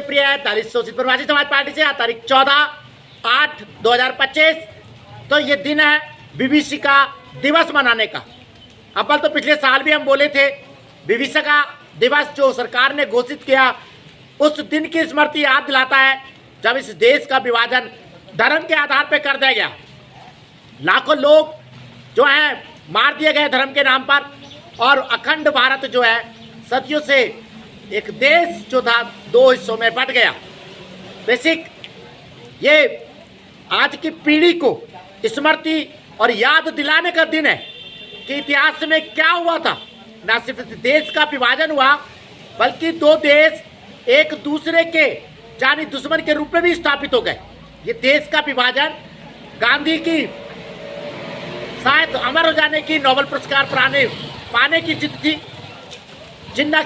प्रिय है दलित शोषित प्रवासी समाज पार्टी से आज तारीख 14/8/2025। तो ये दिन है विभीषिका दिवस मनाने का। अव्वल तो पिछले साल भी हम बोले थे विभीषिका दिवस जो सरकार ने घोषित किया उस दिन की स्मृति याद दिलाता है जब इस देश का विभाजन धर्म के आधार पर कर दिया गया। लाखों लोग जो है मार दिए गए धर्म के नाम पर और अखंड भारत जो है सदियों से एक देश जो था दो हिस्सों में बंट गया। बेसिक ये आज की पीढ़ी को स्मृति और याद दिलाने का दिन है कि इतिहास में क्या हुआ था। न सिर्फ देश का विभाजन हुआ बल्कि दो देश एक दूसरे के जानी दुश्मन के रूप में भी स्थापित हो गए। ये देश का विभाजन गांधी की शायद अमर हो जाने की नोबेल पुरस्कार पाने की जिद थी। जिन्ना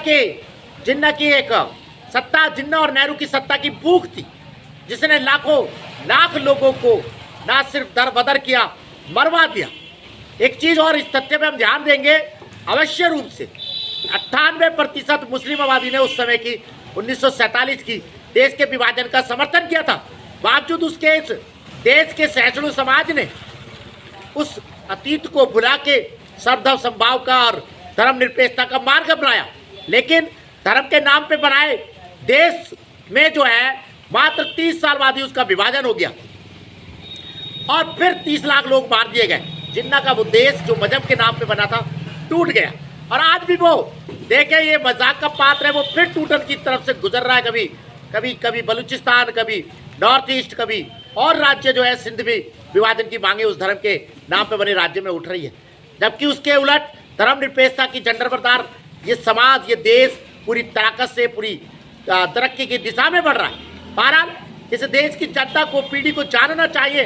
की एक सत्ता, जिन्ना और नेहरू की सत्ता की भूख थी जिसने लाख लोगों को ना सिर्फ दर बदर किया, मरवा दिया। एक चीज और इस तथ्य पे हम ध्यान देंगे अवश्य रूप से 98% मुस्लिम आबादी ने उस समय की 1947 की देश के विभाजन का समर्थन किया था। बावजूद उसके इस देश के सहिष्णु समाज ने उस अतीत को भुला के सर्वधर्म समभाव का और धर्मनिरपेक्षता का मार्ग अपनाया। लेकिन धर्म के नाम पे बनाए देश में जो है मात्र 30 साल बाद ही उसका विभाजन हो गया और फिर 30 लाख लोग मार दिए गए। जिन्ना का वो देश जो मजहब के नाम पे बना था टूट गया और आज भी वो देखे ये मजाक का पात्र है, वो फिर टूटन की तरफ से गुजर रहा है। कभी बलूचिस्तान, कभी नॉर्थ ईस्ट, कभी और राज्य जो है सिंध भी विभाजन की मांगे उस धर्म के नाम पे बने राज्य में उठ रही है। जबकि उसके उलट धर्मनिरपेक्षता की झंडा ये समाज, ये देश पूरी ताकत से पूरी तरक्की की दिशा में बढ़ रहा है। बहरहाल इस देश की जनता को, पीढ़ी को जानना चाहिए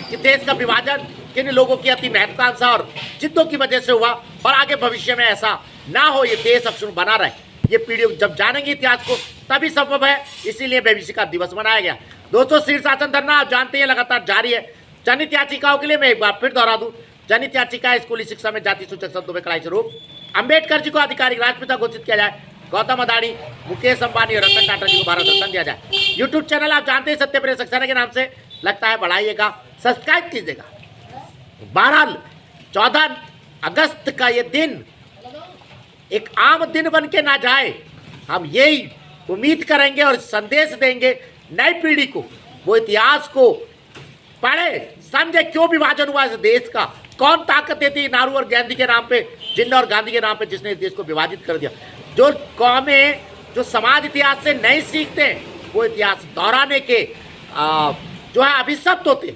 कि देश का विभाजन किन लोगों की अति महत्वाकांक्षा और जिद्दों की वजह से हुआ और आगे भविष्य में ऐसा ना हो, ये देश अक्षुण्ण बना रहे। ये पीढ़ी जब जानेंगे इतिहास को तभी संभव है। इसीलिए विभीषिका दिवस मनाया गया। दोस्तों, शीर्षासन धरना आप जानते हैं लगातार जारी है। जनहित याचिकाओं के लिए मैं एक बार फिर दोहरा दूं, जनहित याचिका स्कूली शिक्षा में जाति सूचक शब्दों में कड़ाई से रोक, अम्बेडकर जी को आधिकारिक राष्ट्रपिता घोषित किया जाए, गौतम अदानी, मुकेश अंबानी और रतन टाटा जी को भारत रत्न दिया जाए। यूट्यूब चैनल आप जानते हैं सत्यप्रिय सक्सेना के नाम से लगता है, बढ़ाइएगा, सब्सक्राइब कीजिएगा। बहरहाल 14 अगस्त का ये दिन एक आम दिन बन के ना जाए, हम यही उम्मीद करेंगे और संदेश देंगे नई पीढ़ी को। वो इतिहास को पढ़े, समझे क्यों विभाजन हुआ इस देश का, कौन ताकत देती नेहरू और गांधी के नाम पे, जिन्ना और गांधी के नाम पे जिसने इस देश को विभाजित कर दिया। जो कौमें जो समाज इतिहास से नहीं सीखते वो इतिहास दोहराने के जो है अभिशप्त होते।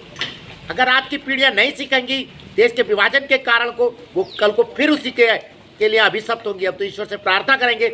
अगर आज की पीढ़ियां नहीं सीखेंगी देश के विभाजन के कारण को, वो कल को फिर उसी के लिए अभिशप्त होंगी। अब तो ईश्वर से प्रार्थना करेंगे